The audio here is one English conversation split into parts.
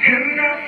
And I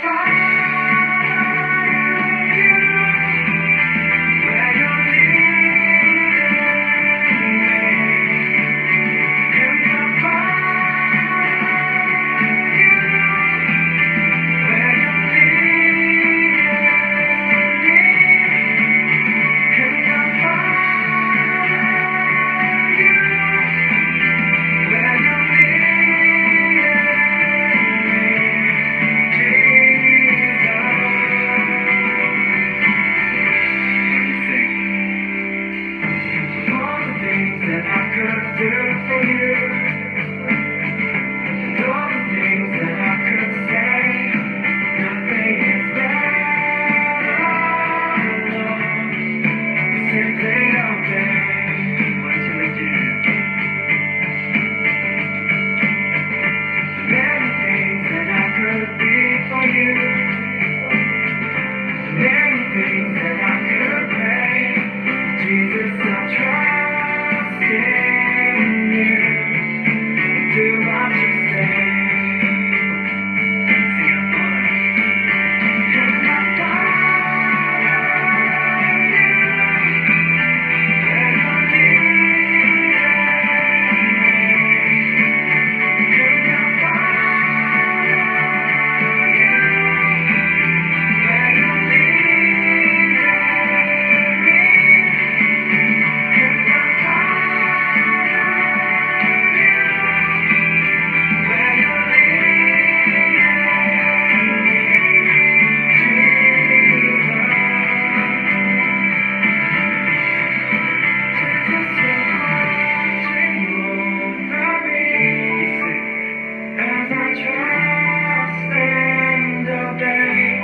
trust and obey.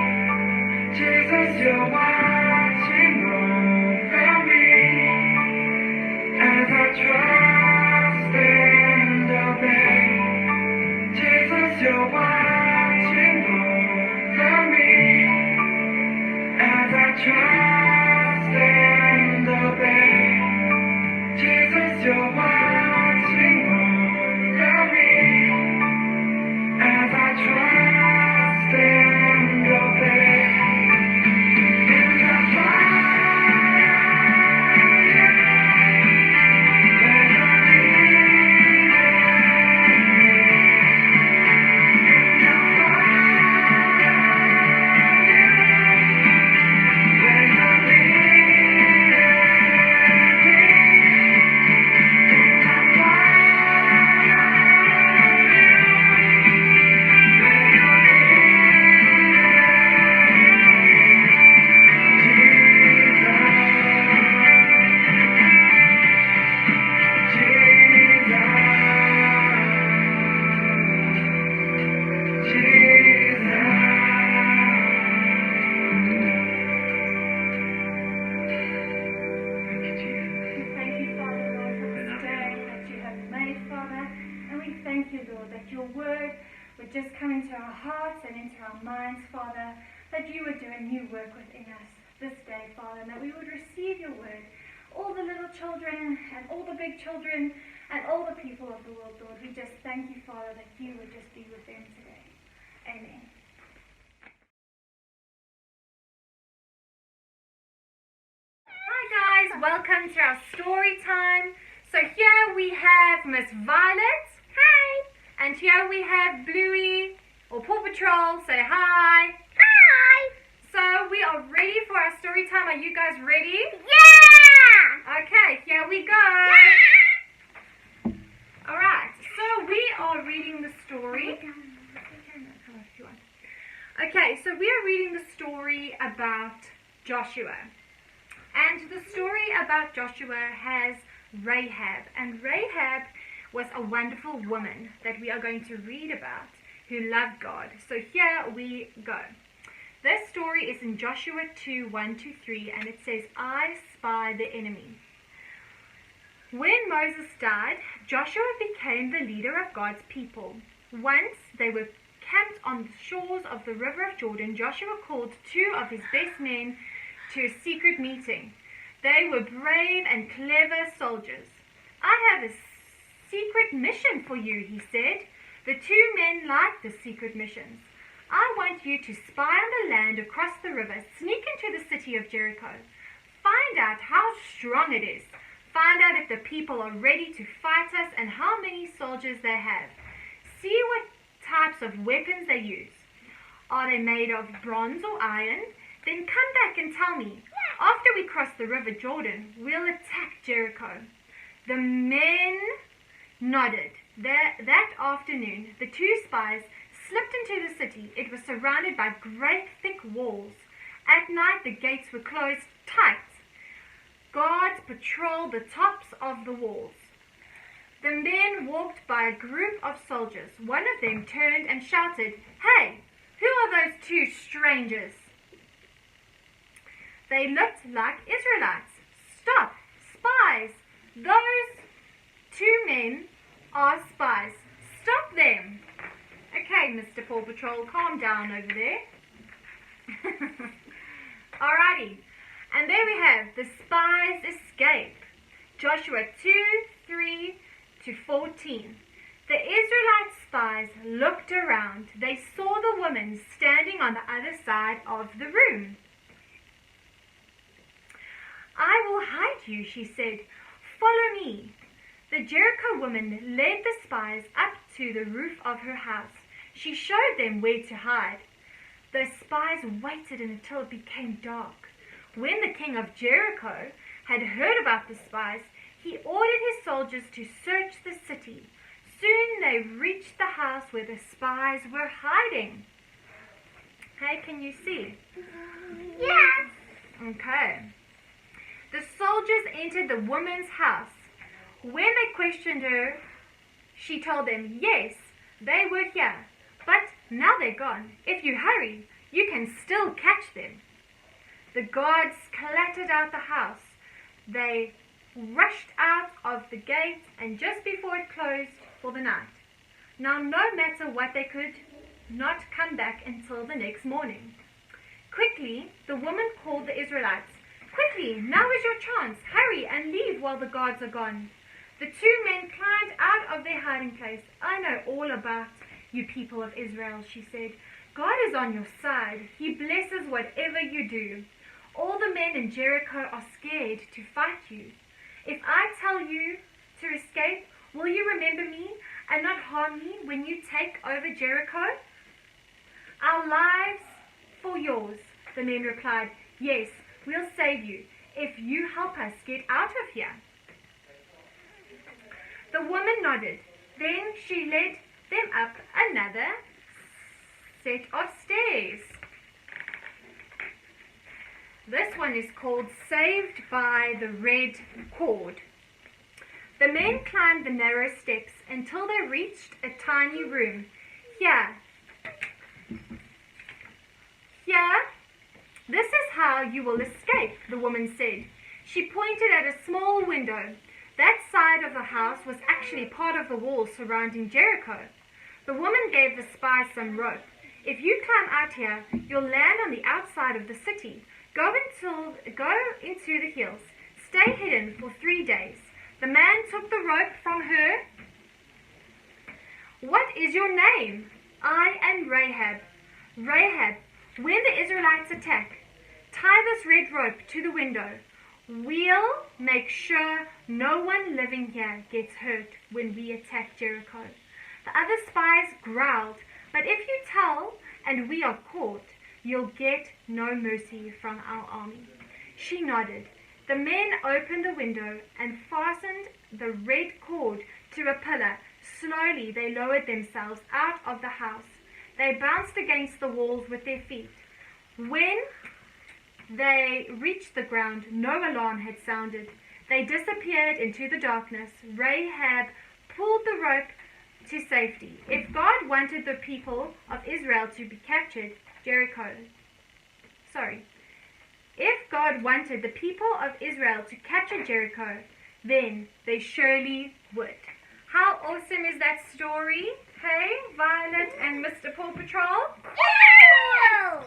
Jesus, you're watching over me. As I trust and obey. Jesus, you're watching over me. As I trust and obey. Jesus, you're watching over me. As I trust and obey. In the fire, let the leading. In the fire, let the your word would just come into our hearts and into our minds, Father, that you would do a new work within us this day, Father, and that we would receive your word. All the little children and all the big children and all the people of the world, Lord, we just thank you, Father, that you would just be with them today. Amen. Hi guys, welcome to our story time. So here we have Miss Violet. Hi. And here we have Bluey, or Paw Patrol. Say hi. Hi. So we are ready for our story time. Are you guys ready? Yeah. Okay, here we go. Yeah. Alright, so we are reading the story. Okay, so we are reading the story about Joshua. And the story about Joshua has Rahab. And Rahab was a wonderful woman that we are going to read about who loved God. So here we go. This story is in Joshua 2, 1-3, and it says, I spy the enemy. When Moses died, Joshua became the leader of God's people. Once they were camped on the shores of the river of Jordan, Joshua called 2 of his best men to a secret meeting. They were brave and clever soldiers. I have a secret mission for you, he said. The 2 men liked the secret missions. I want you to spy on the land across the river, sneak into the city of Jericho, find out how strong it is, find out if the people are ready to fight us and how many soldiers they have. See what types of weapons they use. Are they made of bronze or iron? Then come back and tell me. After we cross the river Jordan, we'll attack Jericho. The men nodded. That afternoon, the 2 spies slipped into the city. It was surrounded by great thick walls. At night, the gates were closed tight. Guards patrolled the tops of the walls. The men walked by a group of soldiers. One of them turned and shouted, "Hey, who are those 2 strangers?" They looked like Israelites. "Stop, spies! Those 2 men are spies. Stop them." Okay, Mr. Paw Patrol, calm down over there. Alrighty, and there we have the spies escape. Joshua 2:3-14. The Israelite spies looked around. They saw the woman standing on the other side of the room. "I will hide you," she said. "Follow me." The Jericho woman led the spies up to the roof of her house. She showed them where to hide. The spies waited until it became dark. When the king of Jericho had heard about the spies, he ordered his soldiers to search the city. Soon they reached the house where the spies were hiding. Hey, can you see? Yes. Okay. The soldiers entered the woman's house. When they questioned her, she told them, yes, they were here. But now they're gone. If you hurry, you can still catch them." The guards clattered out the house. They rushed out of the gate, and just before it closed for the night. Now, no matter what, they could not come back until the next morning. Quickly, the woman called the Israelites. "Quickly, now is your chance. Hurry and leave while the guards are gone." The two men climbed out of their hiding place. "I know all about you people of Israel," she said. "God is on your side. He blesses whatever you do. All the men in Jericho are scared to fight you. If I tell you to escape, will you remember me and not harm me when you take over Jericho?" "Our lives for yours," the men replied. "Yes, we'll save you if you help us get out of here." The woman nodded. Then she led them up another set of stairs. This one is called Saved by the Red Cord. The men climbed the narrow steps until they reached a tiny room. Here, this is how you will escape," the woman said. She pointed at a small window. That side of the house was actually part of the wall surrounding Jericho. The woman gave the spies some rope. "If you climb out here, you'll land on the outside of the city. Go into the hills. Stay hidden for 3 days." The man took the rope from her. "What is your name?" "I am Rahab." "Rahab, when the Israelites attack, tie this red rope to the window. We'll make sure no one living here gets hurt when we attack Jericho." The other spies growled, "But if you tell and we are caught, you'll get no mercy from our army." She nodded. The men opened the window and fastened the red cord to a pillar. Slowly they lowered themselves out of the house. They bounced against the walls with their feet. When they reached the ground, no alarm had sounded. They disappeared into the darkness. Rahab pulled the rope to safety. If God wanted the people of Israel to be captured, If God wanted the people of Israel to capture Jericho, then they surely would. How awesome is that story? Hey, Violet and Mr. Paw Patrol?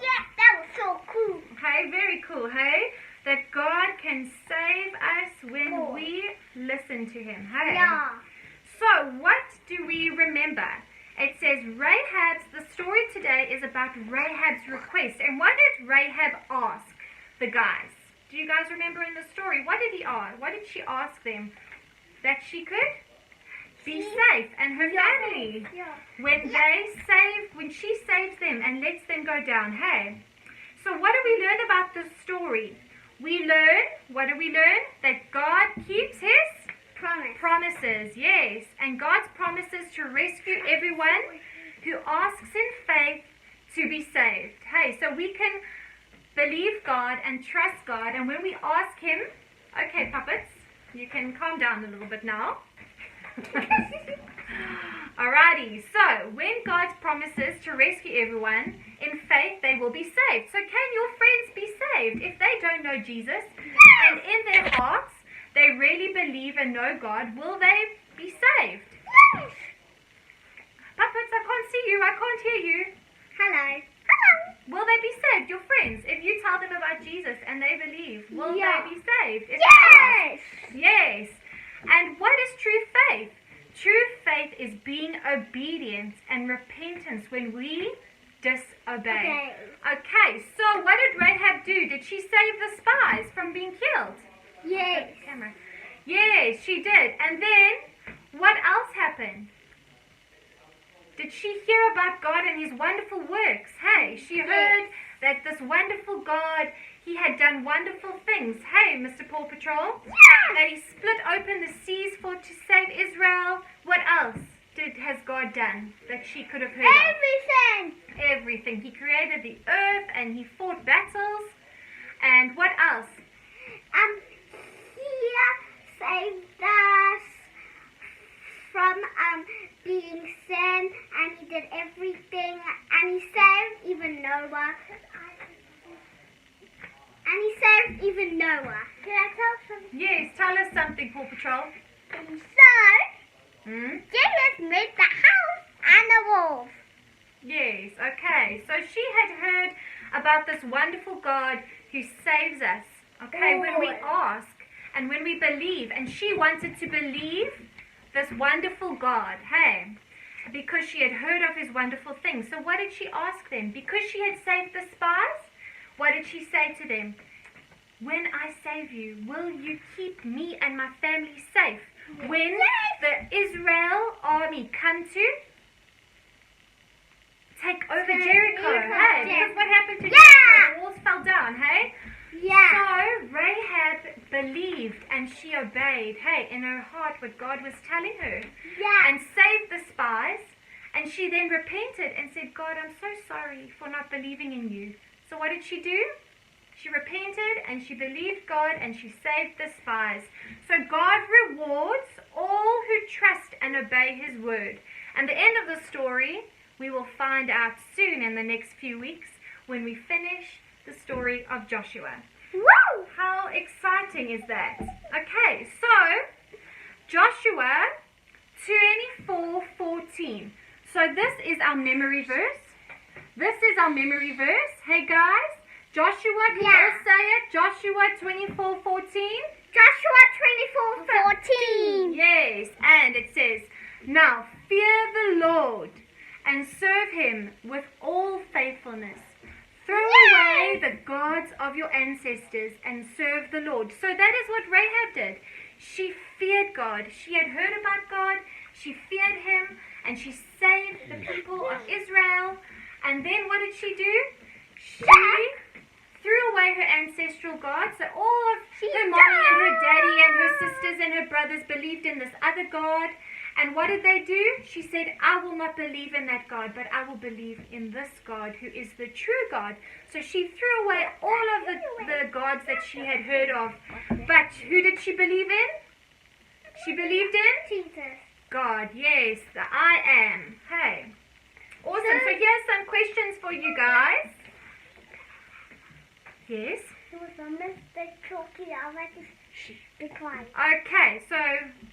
Yeah, that was so cool. Hey, very cool, hey? That God can save us when Cool. we listen to Him, hey? Yeah. So, what do we remember? It says the story today is about Rahab's request. And what did Rahab ask the guys? Do you guys remember in the story? What did he ask? What did she ask them? That she could be safe and her family. Yeah. When she saves them and lets them go down, hey? So what do we learn about this story? What do we learn? That God keeps His promises, yes. And God's promises to rescue everyone who asks in faith to be saved. Hey, so we can believe God and trust God. And when we ask Him, okay, puppets, you can calm down a little bit now. Alrighty, so when God promises to rescue everyone in faith, they will be saved. So can your friends be saved if they don't know Jesus and in their hearts they really believe and know God? Will they be saved? Yes. Puppets, I can't see you. I can't hear you. Hello. Will they be saved, your friends, if you tell them about Jesus and they believe? Will Yeah. they be saved? If they Yes. ask? Yes. And what is true faith? True faith is being obedient and repentance when we disobey. Okay, so what did Rahab do? Did she save the spies from being killed? Yes. Camera. Yes, she did. And then what else happened? Did she hear about God and His wonderful works? Hey, she heard that this wonderful God, He had done wonderful things. Hey, Mr. Paw Patrol. That He split open the seas to save Israel. What else has God done that she could have heard of? Everything. Everything. He created the earth and He fought battles. And what else? He saved us from from being sin, and he did everything, and he saved even Noah. And he saved even Noah. Can I tell something? Yes, tell us something, Paw Patrol. So, Hmm? Jesus made the house and the walls. Yes, okay. So she had heard about this wonderful God who saves us. Okay, when we ask and when we believe, and she wanted to believe this wonderful God, hey, because she had heard of his wonderful things. So what did she ask them? Because she had saved the spies, what did she say to them? When I save you, will you keep me and my family safe? When the Israel army come to take over Jericho, hey? Because what happened to Jericho? The walls fell down, hey? Yeah. So Rahab believed and she obeyed, hey, in her heart what God was telling her, Yeah. and saved the spies. And she then repented and said, God, I'm so sorry for not believing in you. So what did she do? She repented and she believed God and she saved the spies. So God rewards all who trust and obey his word. And the end of the story we will find out soon in the next few weeks when we finish the story of Joshua. Woo! How exciting is that? Okay, so Joshua 24:14. So this is our memory verse. This is our memory verse. Hey guys, Joshua, can you Yeah. all say it? Joshua 24:14. Joshua 24:14. Yes, and it says, now fear the Lord and serve him with all faithfulness. Throw away the gods of your ancestors and serve the Lord. So that is what Rahab did. She feared God. She had heard about God. She feared him and she saved the people of Israel. And then what did she do? She threw away her ancestral gods. So all of her mommy and her daddy and her sisters and her brothers believed in this other God. And what did they do? She said, I will not believe in that God, but I will believe in this God who is the true God. So she threw away all of the gods that she had heard of. But who did she believe in? She believed in Jesus. God, yes, the I am. Hey. Awesome. So here's some questions for you guys. Yes? It was a mistake talking. I like to be quiet. Okay, so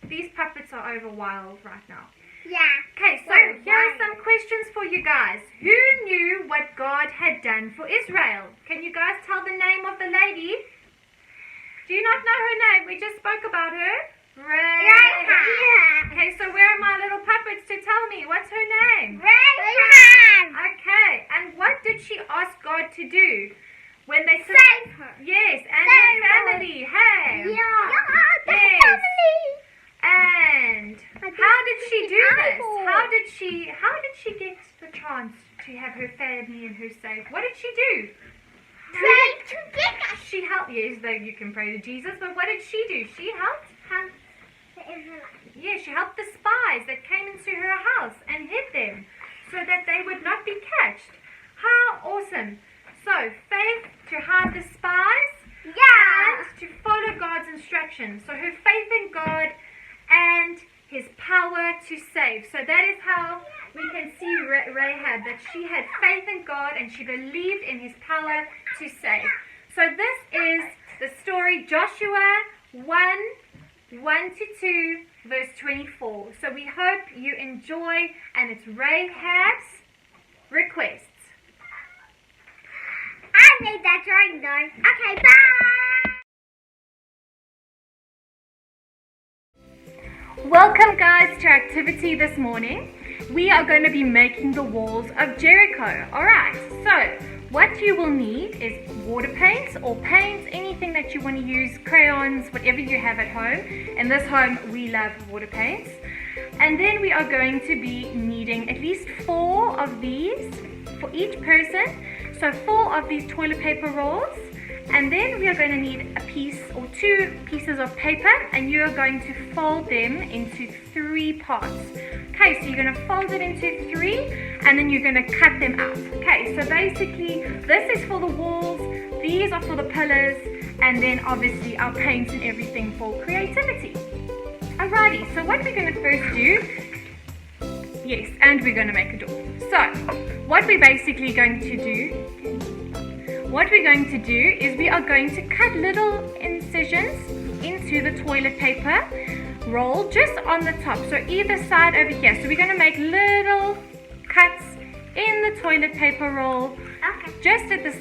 these puppets are over wild right now. Yeah. Okay, so here are some questions for you guys. Who knew what God had done for Israel? Can you guys tell the name of the lady? Do you not know her name? We just spoke about her. Rahab. Yeah. Okay, so where are my little puppets to tell me? What's her name? Rahab. Okay, and what did she ask God to do? When they Save her. Yes, and Save her her. family. Hey. Yeah. The Yes. family. And how did she do this? Bible. How did she get the chance to have her family and her safe? What did she do? Pray together. She helped. Yes, though you can pray to Jesus, but what did she do? She helped. The Israelites. Yeah, she helped the spies that came into her house and hid them so that they would not be catched. How awesome! So faith to hide the spies. Yeah. And to follow God's instructions. So her faith in God and his power to save. So that is how we can see Rahab, that she had faith in God and she believed in his power to save. So this is the story Joshua 1:1-2, verse 24. So we hope you enjoy, and it's Rahab's requests. I made that drawing though. Okay, bye. Welcome guys to our activity this morning. We are going to be making the walls of Jericho. Alright, so what you will need is water paints or paints, anything that you want to use, crayons, whatever you have at home. In this home we love water paints. And then we are going to be needing at least 4 of these for each person. So 4 of these toilet paper rolls. And then we are going to need a piece or 2 pieces of paper, and you are going to fold them into 3 parts. Okay, so you're going to fold it into 3 and then you're going to cut them out. Okay, so basically this is for the walls, these are for the pillars, and then obviously our paints and everything for creativity. Alrighty, so what we're going to first do, yes, and we're going to make a door. So, what we're basically going to do is we are going to cut little incisions into the toilet paper roll just on the top. So either side over here. So we're going to make little cuts in the toilet paper roll. Okay. Just at the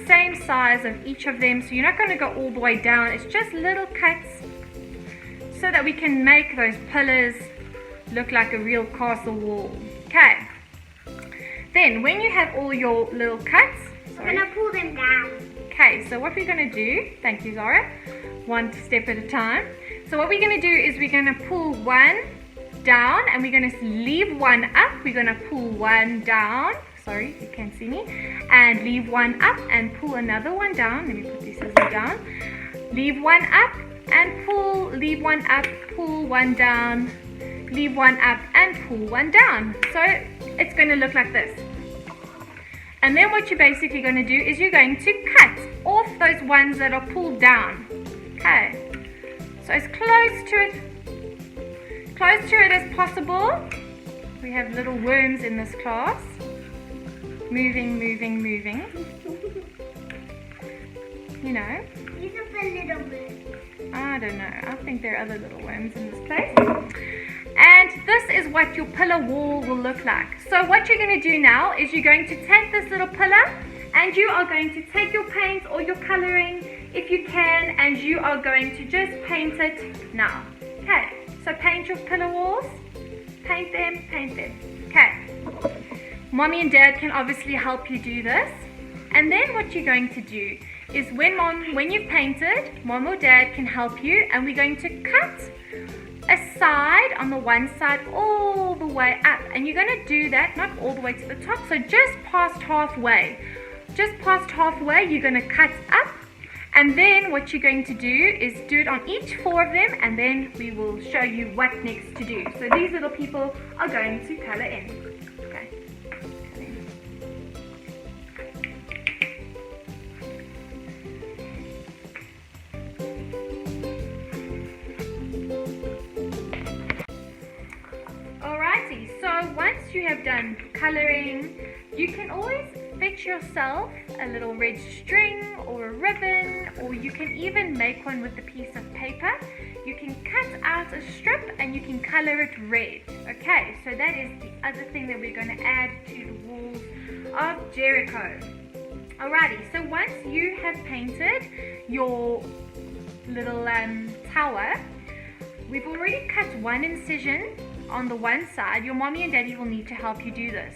same size of each of them. So you're not going to go all the way down. It's just little cuts so that we can make those pillars look like a real castle wall. Okay. Then when you have all your little cuts, We're going to pull them down. okay, so what we're going to do, thank you Zara, one step at a time. So what we're going to do is we're going to pull one down and we're going to leave one up. We're going to pull one down. Sorry, you can't see me. And leave one up and pull another one down. Let me put these scissors down. Leave one up and pull. Leave one up, pull one down. Leave one up and pull one down. So it's going to look like this. And then what you're basically going to do is you're going to cut off those ones that are pulled down. Okay. So as close to it as possible. We have little worms in this class. Moving, moving, moving. You know. These are the little ones. I don't know. I think there are other little worms in this place. And this is what your pillar wall will look like. So what you're going to do now is you're going to take this little pillar and you are going to take your paint or your coloring if you can, and you are going to just paint it now. Okay, so paint your pillar walls. Paint them, paint them. Okay. Mommy and Dad can obviously help you do this. And then what you're going to do is when you've painted, Mom or Dad can help you, and we're going to cut a side on the one side all the way up. And you're going to do that, not all the way to the top, so just past halfway. Just past halfway, you're going to cut up. And then what you're going to do is do it on each 4 of them, and then we will show you what next to do. So these little people are going to color in. Okay. Alrighty, so once you have done coloring, you can always fetch yourself a little red string or a ribbon, or you can even make one with a piece of paper. You can cut out a strip and you can color it red. Okay, so that is the other thing that we're going to add to the walls of Jericho. Alrighty, so once you have painted your little tower, we've already cut one incision on the one side. Your mommy and daddy will need to help you do this.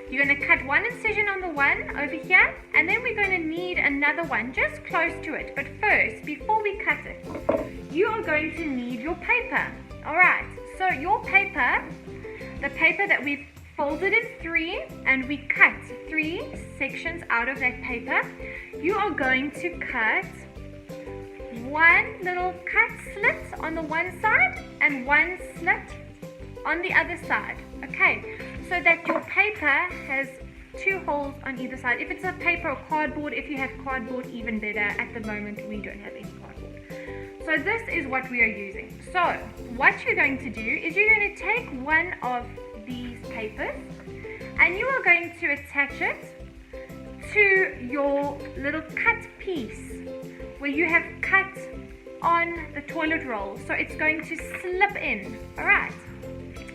You're going to cut one incision on the one over here, and then we're going to need another one just close to it. But first, before we cut it, you are going to need your paper. Alright, so your paper, the paper that we've folded in 3 and we cut 3 sections out of that paper, you are going to cut one little cut slit on the one side and one slit on the other side. Okay, so that your paper has 2 holes on either side. If it's a paper or cardboard, if you have cardboard, even better. At the moment, we don't have any cardboard. So this is what we are using. So what you're going to do is you're going to take one of these papers and you are going to attach it to your little cut piece where you have cut on the toilet roll. So it's going to slip in. Alright.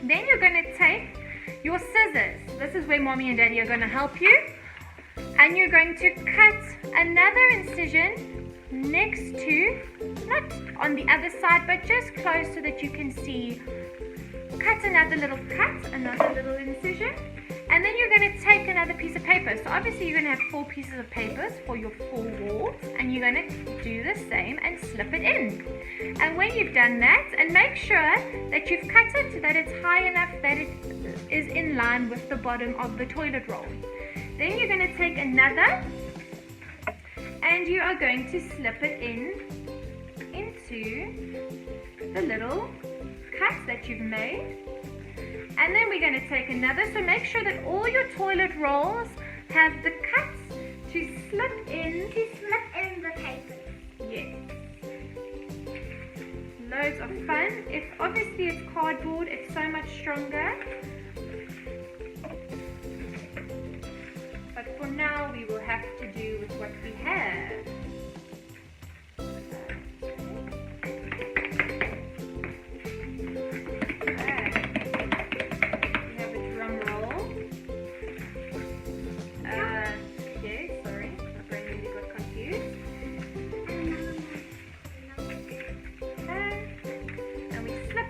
Then you're going to take your scissors. This is where mommy and daddy are going to help you. And you're going to cut another incision next to, not on the other side, but just close so that you can see. Cut another little incision. And then you're going to take another piece of paper. So obviously you're going to have 4 pieces of papers for your 4 walls. And you're going to do the same and slip it in. And when you've done that, and make sure that you've cut it so that it's high enough that it is in line with the bottom of the toilet roll. Then you're going to take another and you are going to slip it into the little cut that you've made. And then we're going to take another. So make sure that all your toilet rolls have the cuts to slip in. To slip in the paper. Yes. loads of fun. If obviously it's cardboard, it's so much stronger. But for now, we will have to do with what we have.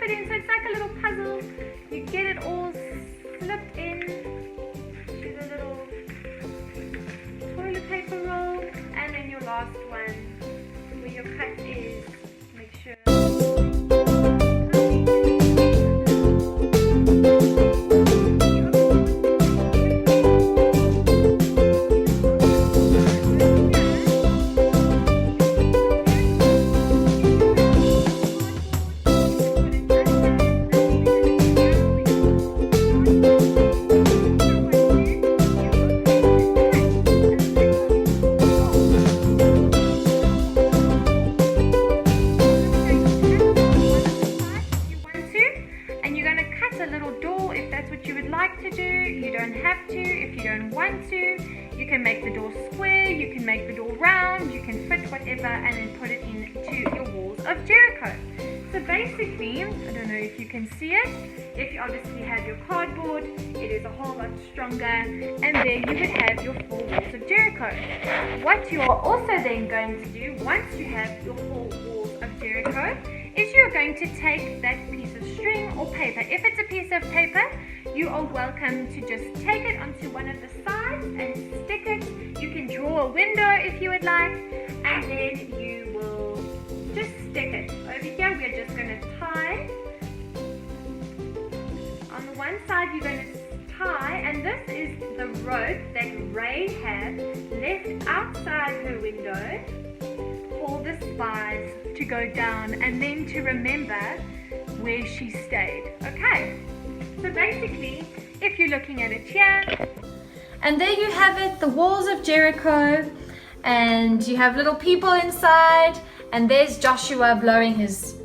So it's like a little puzzle. You get it all slipped in to the little toilet paper roll, and then your last one where your cut is, make sure. You don't have to if you don't want to. You can make the door square, you can make the door round, you can fit whatever and then put it into your walls of Jericho. So basically, I don't know if you can see it, if you obviously have your cardboard, it is a whole lot stronger, and there you would have your 4 walls of Jericho. What you are also then going to do, once you have your 4 walls of Jericho, is you're going to take that piece of string or paper. If it's a piece of paper, you are welcome to just take it onto one of the sides and stick it. You can draw a window if you would like, and then you will just stick it. Over here, we're just going to tie. On the one side, you're going to tie, and this is the rope that Rahab left outside her window for the spies to go down and then to remember where she stayed. Okay, so basically, if you're looking at it here, and there you have it, the walls of Jericho, and you have little people inside, and there's Joshua blowing his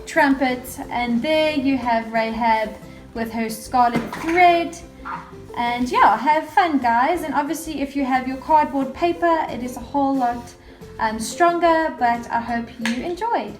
trumpet, and there you have Rahab with her scarlet thread. And yeah, have fun, guys. And obviously if you have your cardboard paper, it is a whole lot stronger, but I hope you enjoyed.